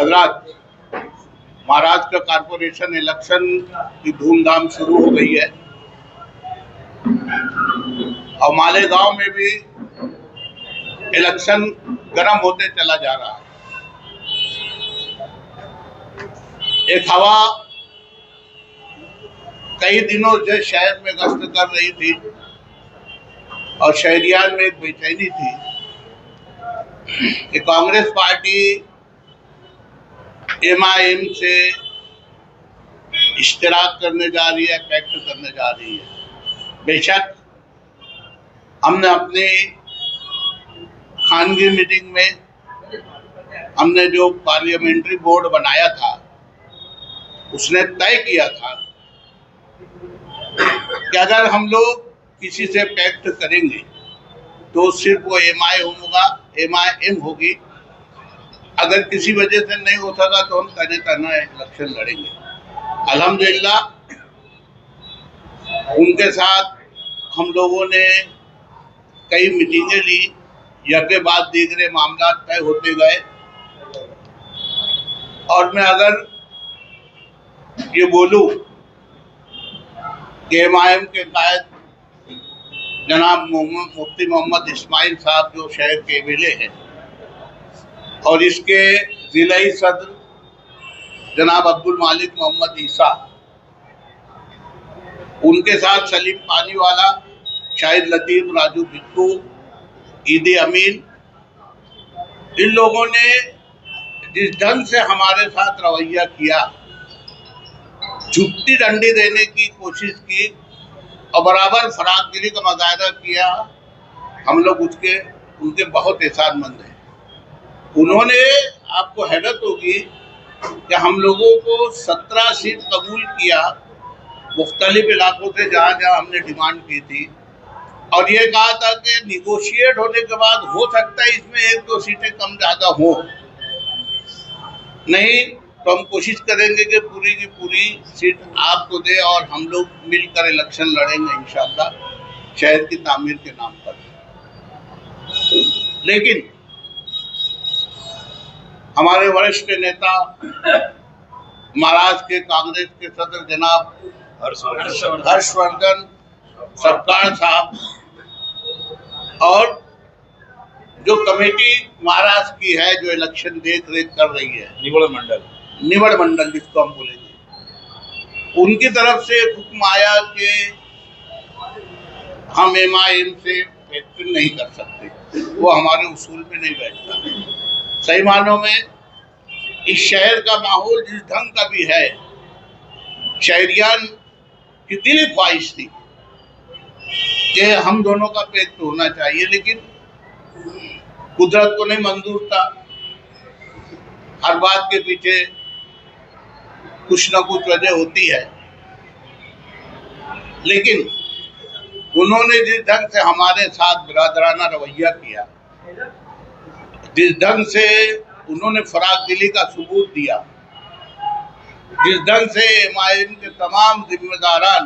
हजरात, Maharashtra corporation election की धूमधाम शुरू हो गई है और मालेगांव में भी इलेक्शन गर्म होते चला जा रहा है। एक हवा कई दिनों से शहर में गश्त कर रही थी और शहरियान में एक बेचैनी थी कि कांग्रेस पार्टी MIM से इश्तिराक करने जा रही है, पैक्ट करने जा रही है। बेशक हमने अपनी खानगी मीटिंग में हमने जो पार्लियामेंट्री बोर्ड बनाया था उसने तय किया था कि अगर हम लोग किसी से पैक्ट करेंगे तो सिर्फ वो MIM होगी। अगर किसी वजह से नहीं हो सका तो हम तना इलेक्शन लड़ेंगे। अल्हम्दुलिल्लाह उनके साथ हम लोगों ने कई मीटिंगें ली, यके बाद दीगरे मामला तय होते गए। और मैं अगर ये बोलूं कि MIM के कायद जनाब मुफ्ती मोहम्मद इस्माइल साहब जो शहर के MLA हैं और इसके जिलाई सदर जनाब अब्दुल मालिक मोहम्मद ईसा, उनके साथ सलीम पानीवाला, शाहिद लतीफ, राजू बिट्टू, ईदी अमीन, इन लोगों ने जिस ढंग से हमारे साथ रवैया किया, झुकती डंडी देने की कोशिश की और बराबर फरागगिरी का मुजाहरा किया, हम लोग उनके बहुत एहसानमंद हैं। उन्होंने, आपको हैरत होगी कि हम लोगों को 17 सीट कबूल किया मुख्तलिफ इलाकों से जहाँ जहाँ हमने डिमांड की थी और ये कहा था कि निगोशिएट होने के बाद हो सकता है इसमें 1-2 सीटें कम ज़्यादा हो, नहीं तो हम कोशिश करेंगे कि पूरी की पूरी सीट आपको दे और हम लोग मिलकर इलेक्शन लड़ेंगे इंशाअल्लाह शहर की तामीर के नाम पर। लेकिन हमारे वरिष्ठ नेता महाराष्ट्र के कांग्रेस के सदर जनाब हर्षवर्धन सरकार साहब और जो कमेटी महाराष्ट्र की है जो इलेक्शन देख रेख कर रही है, निवड़ मंडल जिसको हम बोलेंगे, उनकी तरफ से हुक्म आया कि हम MIM से पैक्ट नहीं कर सकते, वो हमारे उसूल में नहीं बैठता। सही मानों में इस शहर का माहौल जिस ढंग का भी है, शहरियान की दिली ख्वाहिश थी कि हम दोनों का पैक्ट होना चाहिए, लेकिन कुदरत को नहीं मंजूर था। हर बात के पीछे कुछ ना कुछ वजह होती है, लेकिन उन्होंने जिस ढंग से हमारे साथ बिरादराना रवैया किया, जिस ढंग से उन्होंने फरागदिली का सबूत दिया, जिस ढंग से MIM के तमाम जिम्मेदारान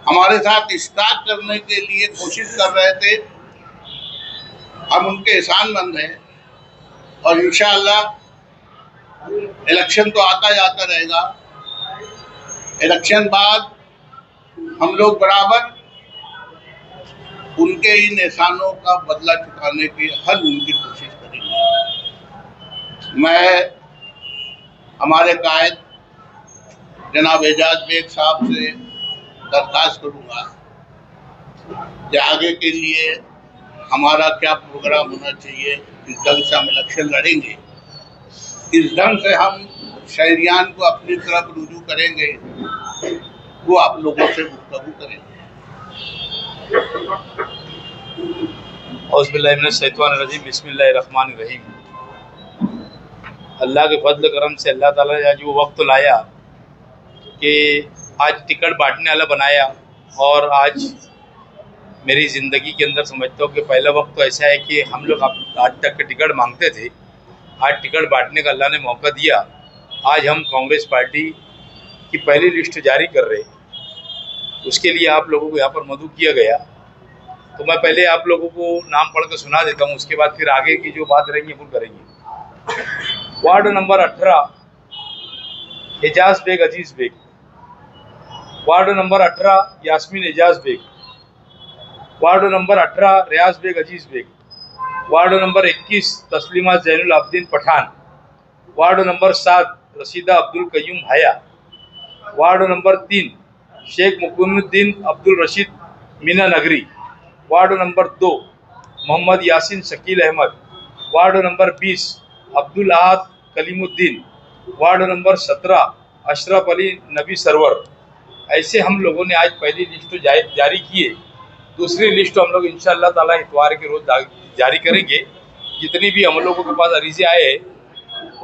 हमारे साथ इश्तिराक करने के लिए कोशिश कर रहे थे, हम उनके एहसानमंद हैं और इंशाअल्लाह इलेक्शन तो आता जाता रहेगा। इलेक्शन बाद हम लोग बराबर उनके इन एहसानों का बदला चुकाने की हर मुमकिन कोशिश करेंगे। मैं हमारे कायद जनाब एजाज बेग साहब से दरख्वास्त करूँगा कि आगे के लिए हमारा क्या प्रोग्राम होना चाहिए, इस ढंग से हम इलेक्शन लड़ेंगे, इस ढंग से हम शहरियान को अपनी तरफ रुजू करेंगे, वो आप लोगों से गुफ्तगू करेंगे। बिस्मिल्लाहिर्रहमानिर्रहीम। अल्लाह के फजल करम से अल्लाह ताला ने आज वो वक्त लाया कि आज टिकट बांटने वाला बनाया और आज मेरी ज़िंदगी के अंदर समझता हूँ कि पहला वक्त तो ऐसा है कि हम लोग आज तक के टिकट मांगते थे, आज टिकट बांटने का अल्लाह ने मौका दिया। आज हम कांग्रेस पार्टी की पहली लिस्ट जारी कर रहे, उसके लिए आप लोगों को यहाँ पर मदऊ किया गया। तो मैं पहले आप लोगों को नाम पढ़ कर सुना देता हूँ, उसके बाद फिर आगे की जो बात रहेंगी वो करेंगे। Ward number 18 Ejaz Beg Aziz Beg, ward number 18 Yasmin Ejaz Beg, ward number 18 Riyaz Beg Aziz Beg, ward number 21 Taslima Zainul Abedin Pathan, ward number 7 Rashida Abdul Qayyum Bhaya, ward number 3 Sheikh Mukmuddin Abdul Rashid Meena Nagri, ward number 2 Mohammad Yasin Shakeel Ahmed, ward number 20 Abdul ahad Kalimuddin, ward number 17 Ashraf Ali Nabi Sarwar. ऐसे हम लोगों ने आज पहली लिस्ट जारी किए। दूसरी लिस्ट हम लोग इंशाअल्लाह ताला इतवार के रोज जारी करेंगे। जितनी भी हम लोगों के पास अरीजे आए हैं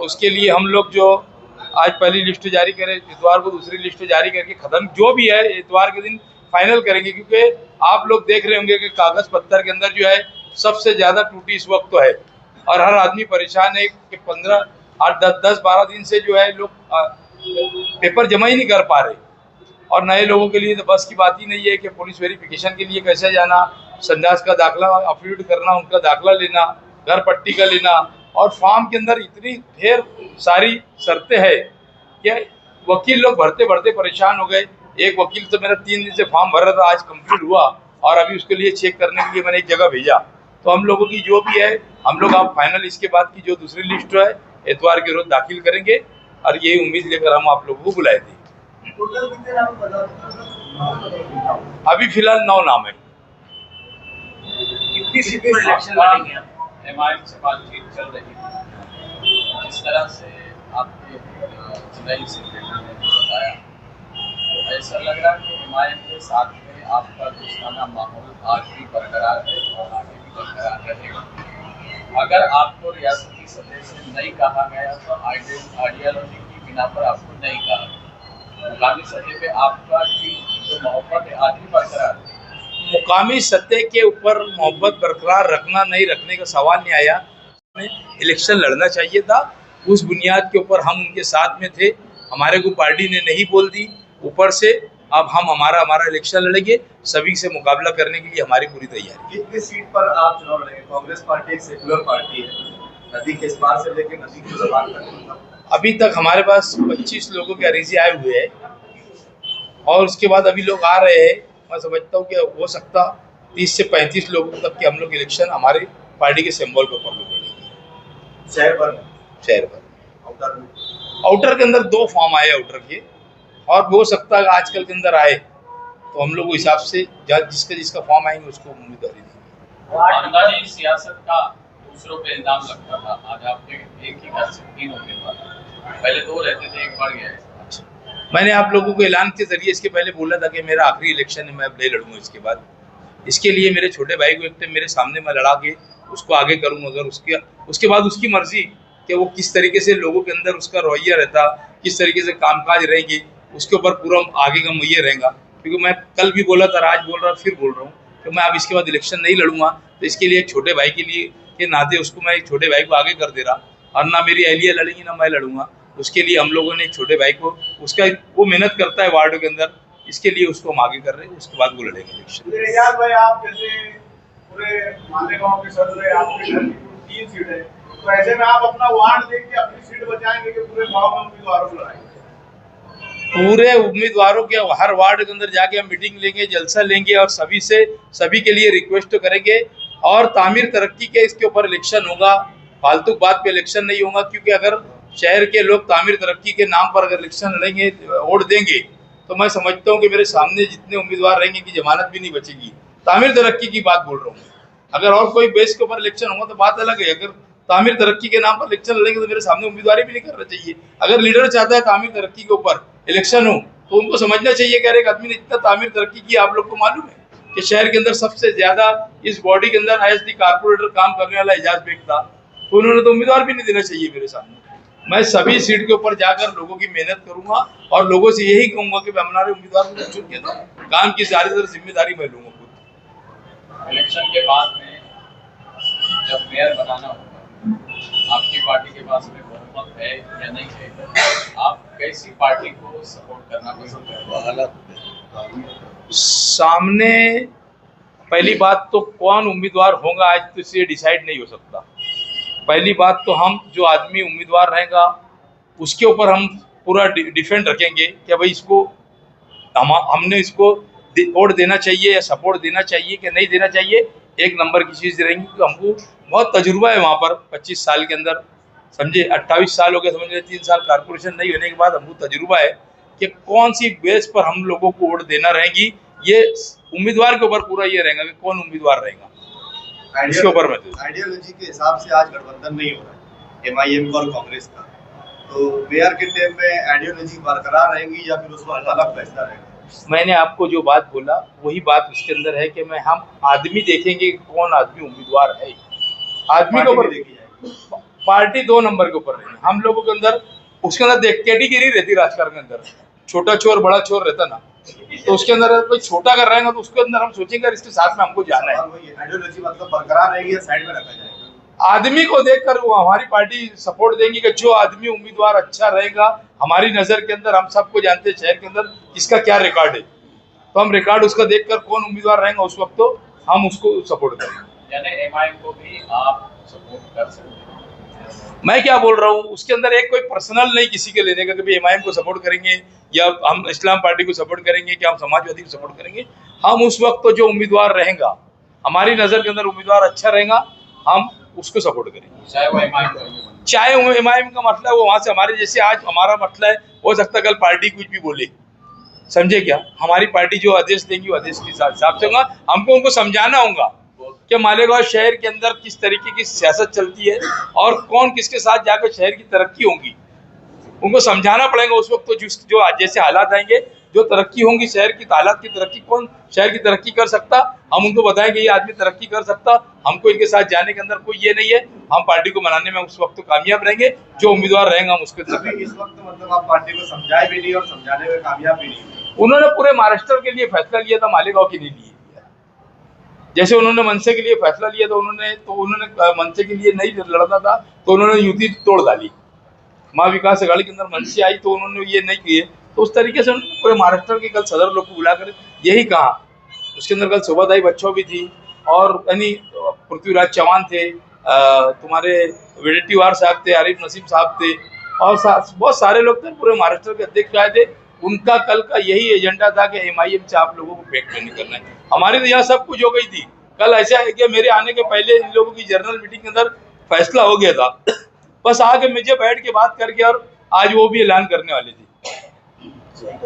उसके लिए हम लोग जो आज पहली लिस्ट जारी करें, इतवार को दूसरी लिस्ट जारी करके ख़त्म जो भी है इतवार के दिन फाइनल करेंगे। क्योंकि आप लोग देख रहे होंगे कि कागज़ पत्थर के अंदर जो है सबसे ज़्यादा टूटी इस वक्त तो है और हर आदमी परेशान है कि 15, 8, 10, 12 दिन से जो है लोग पेपर जमा ही नहीं कर पा रहे। और नए लोगों के लिए तो बस की बात ही नहीं है कि पुलिस वेरिफिकेशन के लिए कैसे जाना, संन्यास का दाखला अफिडेविट करना, उनका दाखला लेना, घर पट्टी का लेना, और फॉर्म के अंदर इतनी ढेर सारी शर्तें हैं कि वकील लोग भरते भरते परेशान हो गए। एक वकील तो मेरा 3 दिन से फॉर्म भर रहा था, आज कंप्लीट हुआ और अभी उसके लिए चेक करने के लिए मैंने एक जगह भेजा। तो हम लोगों की जो भी है हम लोग आप फाइनल इसके बाद की जो दूसरी लिस्ट है इतवार के रोज दाखिल करेंगे और यही उम्मीद लेकर हम आप लोगों को बुलाए थे। अभी फिलहाल 9 नाम है। कितनी सीटें इलेक्शन लड़ेंगे? एमआईएम से बातचीत चल रही है, जिस तरह से आपके जिलाई सेक्रेटरी ने बताया तो ऐसा लग रहा है कि एमआईएम के साथ में आपका दोस्ताना माहौल आज भी बरकरार है और आगे भी बरकरार रहेगा। अगर आपको रियासती सतह से नहीं कहा गया तो आइडियोलॉजी की बिना पर आपको नहीं कहा गया, मुकामी सतह पे आपका जो मोहब्बत है आज भी बरकरार है। मुकामी सतह के ऊपर मोहब्बत बरकरार रखना नहीं रखने का सवाल नहीं आया। हमें इलेक्शन लड़ना चाहिए था, उस बुनियाद के ऊपर हम उनके साथ में थे। हमारे को पार्टी ने नहीं बोल दी ऊपर से, अब हम हमारा इलेक्शन लड़ेंगे। सभी से मुकाबला करने के लिए हमारी पूरी तैयारी। कितनी सीट पर आप चुनाव लड़ेंगे? कांग्रेस पार्टी एक सेक्युलर पार्टी है, नदी के इस पार से लेकर नदी के उस पार तक। अभी तक हमारे पास 25 लोगों के अरीजे आए हुए हैं और उसके बाद अभी लोग आ रहे हैं। मैं समझता हूँ कि हो सकता 30 से 35 लोगों तक के हम लोग इलेक्शन हमारे पार्टी के सिंबल के ऊपर लोग लड़ेंगे। शहर पर आउटर के अंदर 2 फॉर्म आए आउटर के, और हो सकता है आजकल के अंदर आए तो हम लोग उस हिसाब से जिसका फॉर्म आएंगे उसको उम्मीदवारी देंगे। खानदानी सियासत का दूसरों पे इल्जाम लगता था, आज आपके एक ही घर से 3 उम्मीदवार, पहले 2 रहते थे, 1 बढ़ गया है। मैंने आप लोगों को ऐलान के जरिए इसके पहले बोला था कि मेरा आखिरी इलेक्शन है, मैं अब नहीं लड़ूंगा इसके बाद। इसके लिए मेरे छोटे भाई को एक टाइम मेरे सामने मैं लड़ा के उसको आगे करूँगा। अगर उसके बाद उसकी मर्जी कि वो किस तरीके से लोगों के अंदर उसका रवैया रहता, किस तरीके से कामकाज रहेगी, उसके ऊपर पूरा आगे का मुहैया रहेगा। क्योंकि मैं कल भी बोला था, आज बोल रहा, फिर बोल रहा हूँ कि मैं अब इसके बाद इलेक्शन नहीं लड़ूंगा। तो इसके लिए एक छोटे भाई के लिए के नाते उसको मैं एक छोटे भाई को आगे कर दे रहा, और ना मेरी अहलिया लड़ेंगी ना मैं लड़ूंगा। उसके लिए हम लोगों ने एक छोटे भाई को, उसका वो मेहनत करता है वार्ड के अंदर, इसके लिए उसको हम आगे कर रहे हैं, उसके बाद वो लड़ेंगे इलेक्शन। रियाज भाई, आप जैसे पूरे मालेगांव के सदर है, आपके घर की 3 सीट है, तो ऐसे में आप अपना वार्ड देख के अपनी सीट बचाएंगे कि पूरे गांव में उम्मीदवारों को लड़ाएंगे? पूरे उम्मीदवारों के हर वार्ड के अंदर जाके हम मीटिंग लेंगे, जलसा लेंगे और सभी के लिए रिक्वेस्ट करेंगे। और तामीर तरक्की के इसके ऊपर इलेक्शन होगा, फालतू बात पे इलेक्शन नहीं होगा। क्योंकि अगर शहर के लोग तामीर तरक्की के नाम पर अगर इलेक्शन लड़ेंगे, वोट देंगे, तो मैं समझता हूँ कि मेरे सामने जितने उम्मीदवार रहेंगे की जमानत भी नहीं बचेगी। तामीर तरक्की की बात बोल रहा हूँ। अगर और कोई बेस के ऊपर इलेक्शन होगा तो बात अलग है। अगर तामीर तरक्की के नाम पर इलेक्शन लड़ेंगे तो मेरे सामने उम्मीदवारी भी नहीं करना चाहिए। अगर लीडर चाहता है तामीर तरक्की के ऊपर इलेक्शन हो तो उनको समझना चाहिए कि एक आदमी ने इतना तामीर तरक्की की, आप लोग को मालूम है कि शहर के अंदर सबसे ज्यादा इस बॉडी के अंदर एज दी कारपोरेटर काम करने वाला एजाज बेग था, तो उन्होंने तो उम्मीदवार भी नहीं देना चाहिए मेरे सामने। मैं सभी सीट के ऊपर जाकर लोगों की मेहनत करूंगा और लोगों से यही कहूंगा कि हमारे उम्मीदवार को चुन के दो, काम की सारी जिम्मेदारी मैं लूंगा खुद। इलेक्शन के बाद में जब मेयर बनाना होगा, आपकी पार्टी के पास में बहुमत है या नहीं है, आप कैसी पार्टी को सपोर्ट करना पसंद करेंगे? सामने पहली बात तो कौन उम्मीदवार होगा आज तो इसे डिसाइड नहीं हो सकता। पहली बात तो हम जो आदमी उम्मीदवार रहेगा उसके ऊपर हम पूरा डिफेंड रखेंगे कि भाई इसको हमने इसको वोट देना चाहिए या सपोर्ट देना चाहिए कि नहीं देना चाहिए। एक नंबर की चीज़ रहेंगी कि हमको बहुत तजुर्बा है वहाँ पर 25 साल के अंदर, समझे 28 साल हो गए, समझ लीजिए 3 साल कारपोरेशन नहीं होने के बाद हमको तजुर्बा है कि कौन सी बेस पर हम लोगों को वोट देना रहेगी। ये उम्मीदवार के ऊपर पूरा ये रहेगा कि कौन उम्मीदवार रहेगा, इसके ऊपर मैं आइडियोलॉजी के हिसाब से आज गठबंधन नहीं हो रहा है एमआईएम का और कांग्रेस का, तो मेयर के टाइम में आइडियोलॉजी बरकरार रहेगी या फिर उसको अलग फैसला रहेगा? मैंने आपको जो बात बोला वही बात उसके अंदर है कि हम आदमी देखेंगे कि कौन आदमी उम्मीदवार है। आदमी के ऊपर देखी जाएगी, पार्टी 2 नंबर के ऊपर रहेगी। हम लोगों के अंदर उसके अंदर देख कैटेगरी रहती राजकारण के अंदर, छोटा चोर बड़ा चोर रहता ना, तो उसके अंदर कोई छोटा कर रहेगा तो उसके अंदर हम सोचेंगे इसके साथ में हमको जाना है। आइडियोलॉजी मतलब बरकरार रहेगी या साइड में रखा जाएगा? आदमी को देखकर वो हमारी पार्टी सपोर्ट देंगी कि जो आदमी उम्मीदवार अच्छा रहेगा हमारी नजर के अंदर, हम सबको जानते हैं शहर के अंदर इसका क्या रिकॉर्ड है, तो हम रिकॉर्ड उसका देखकर कौन उम्मीदवार रहेगा उस वक्त तो हम उसको सपोर्ट करेंगे। यानी एमआईएम को भी आप सपोर्ट कर सकते हैं? मैं क्या बोल रहा हूँ उसके अंदर एक कोई पर्सनल नहीं किसी के लेने का कि भाई एमआईएम को सपोर्ट करेंगे या हम इस्लाम पार्टी को सपोर्ट करेंगे कि हम समाजवादी को सपोर्ट करेंगे। हम उस वक्त तो जो उम्मीदवार रहेगा हमारी नजर के अंदर उम्मीदवार अच्छा रहेगा हम उसको सपोर्ट करेंगे, चाहे वो एमआईएम चाहे वो एमआईएम का मसला है वो वहां से हमारे जैसे आज हमारा मसला है, हो सकता है कल पार्टी कुछ भी बोले, समझे क्या, हमारी पार्टी जो आदेश देंगी वो आदेश के हिसाब से होगा। हमको उनको समझाना होगा कि मालेगांव शहर के अंदर किस तरीके की सियासत चलती है और कौन किसके साथ जाकर शहर की तरक्की होगी, उनको समझाना पड़ेगा उस वक्त। तो जो जैसे हालात आएंगे, जो तरक्की होंगी शहर की, हालात की तरक्की, कौन शहर की तरक्की कर सकता, हम उनको बताएंगे ये आदमी तरक्की कर सकता, हमको इनके साथ जाने के अंदर कोई ये नहीं है, हम पार्टी को मनाने में उस वक्त तो कामयाब रहेंगे, जो उम्मीदवार रहेगा हम उसके इस वक्त मतलब आप पार्टी को समझाए भी नहीं और समझाने में कामयाब भी नहीं। उन्होंने पूरे महाराष्ट्र के लिए फैसला लिया था, मालेगांव के लिए लिए। जैसे उन्होंने मनसे के लिए फैसला लिया था, उन्होंने मनसे के लिए नहीं लड़ना था तो उन्होंने युति तोड़ डाली, महा विकास अघाड़ी के अंदर मनसे आई तो उन्होंने ये नहीं किए, तो उस तरीके से उन्होंने पूरे महाराष्ट्र के कल सदर लोग को बुलाकर यही कहा। उसके अंदर कल शोभादाई बच्चों भी थी और यानी पृथ्वीराज चौहान थे, तुम्हारे वेडेट्टीवार साहब थे, आरिफ नसीम साहब थे और बहुत सारे लोग थे, पूरे महाराष्ट्र के अध्यक्ष आए थे। उनका कल का यही एजेंडा था कि एमआईएम से आप लोगों को फेक नहीं करना है। हमारी तो यहाँ सब कुछ हो गई थी। कल ऐसा है कि मेरे आने के पहले इन लोगों की जनरल मीटिंग के अंदर फैसला हो गया था, बस आके मुझे बैठ के बात करके और आज वो भी ऐलान करने वाली थी।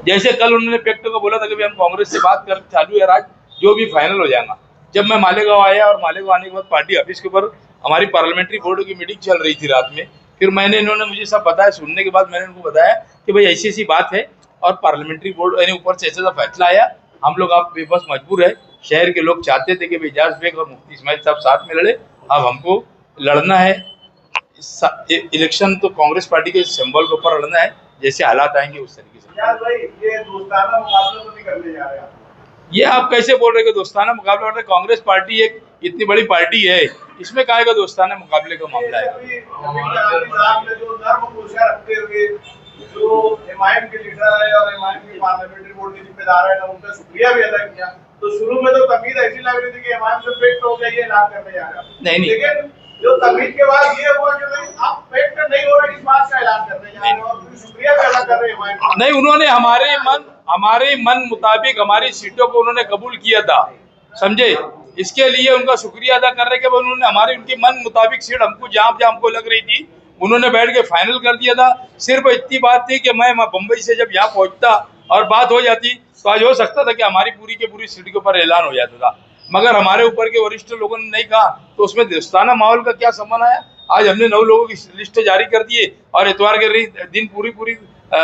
जैसे कल उन्होंने पेक्टो को बोला था कि हम कांग्रेस से बात कर चालू है, आज जो भी फाइनल हो जाएगा। जब मैं मालेगांव आया और मालेगांव आने के बाद पार्टी ऑफिस के ऊपर हमारी पार्लियामेंट्री बोर्ड की मीटिंग चल रही थी रात में, फिर इन्होंने मुझे सब बताया। सुनने के बाद मैंने उनको बताया कि भाई ऐसी ऐसी बात है और पार्लियामेंट्री बोर्ड यानी ऊपर से ऐसा फैसला आया, हम लोग आप बस मजबूर है, शहर के लोग चाहते थे कि एजाज बेग और मुफ्ती इस्माइल साहब साथ में लड़े, अब हमको लड़ना है इलेक्शन तो कांग्रेस पार्टी के सिंबल के ऊपर लड़ना है, जैसे हालात आएंगे उस तरीके से। भाई ये दोस्ताना मुकाबला तो नहीं करने जा रहे आप? ये आप कैसे बोल रहे हैं कि दोस्ताना मुकाबला? कांग्रेस पार्टी एक इतनी बड़ी पार्टी है, इसमें काहे का दोस्ताना मुकाबले का मामला है? जो धर्मघोषा रखते हुए जो एमआईएम के लीडर है और एमआईएम के पार्लियामेंट्री बोर्ड के जिम्मेदार है, उनका शुक्रिया भी अदा किया। तो शुरू में तो तमीज ऐसी लग रही थी कि एमआईएम से फेक्ट हो गया, ये ऐलान करने जा रहा है। नहीं, लेकिन जो तमीज के बाद ये हुआ कि आप फेक्ट नहीं हो रहा, इस बात का ऐलान करने जा रहे हैं और शुक्रिया भी अदा कर रहे हैं एमआईएम का। नहीं, उन्होंने हमारे मन मुताबिक हमारी सीटों को उन्होंने कबूल किया था, समझे, इसके लिए उनका शुक्रिया अदा कर रहे कि उन्होंने उनके मन मुताबिक सीट हमको जहाँ हमको लग रही थी उन्होंने बैठ के फाइनल कर दिया था। सिर्फ इतनी बात थी कि मैं बम्बई से जब यहाँ पहुँचता और बात हो जाती तो आज हो सकता था कि हमारी पूरी की पूरी सीट के ऊपर ऐलान हो जाता था, मगर हमारे ऊपर के वरिष्ठ लोगों ने नहीं कहा, तो उसमें दोस्ताना माहौल का क्या संबंध आया? आज हमने 9 लोगों की लिस्ट जारी कर दी है और इतवार के दिन पूरी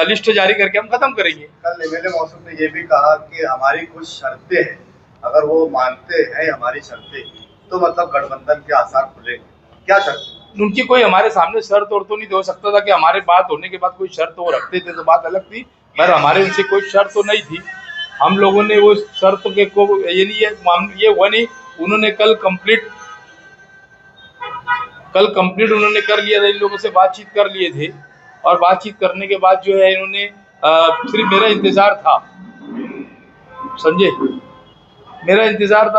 लिस्ट जारी करके हम खत्म करेंगे। कल एमएलए मौसूफ ने ये भी कहा कि हमारी कुछ शर्तें हैं, अगर वो मानते हैं हमारी शर्तें तो मतलब गठबंधन के आसार खुलेंगे। क्या शर्त? उनकी कोई हमारे सामने शर्त और तो नहीं हो सकता था कि हमारे बात होने के बाद कोई शर्त वो रखते थे तो बात अलग थी, पर हमारे उनसे कोई शर्त तो नहीं थी। हम लोगों ने वो शर्त के को ये हुआ नहीं। उन्होंने कल कंप्लीट उन्होंने कर लिया था, इन लोगों से बातचीत कर लिए थे और बातचीत करने के बाद जो है इन्होंने सिर्फ मेरा इंतजार था, समझे, मेरा इंतजार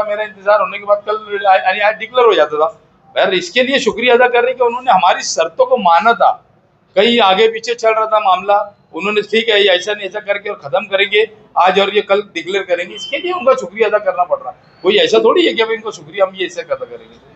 होने के बाद कल आज डिक्लेयर हो जाता था यार इसके लिए शुक्रिया अदा कर रहे हैं कि उन्होंने हमारी शर्तों को माना था। कहीं आगे पीछे चल रहा था मामला, उन्होंने ठीक है ऐसा नहीं ऐसा करके और खत्म करेंगे आज और ये कल डिक्लेयर करेंगे, इसके लिए उनका शुक्रिया अदा करना पड़ रहा है। कोई ऐसा थोड़ी है कि अब इनको शुक्रिया हम ये ऐसे अदा करेंगे।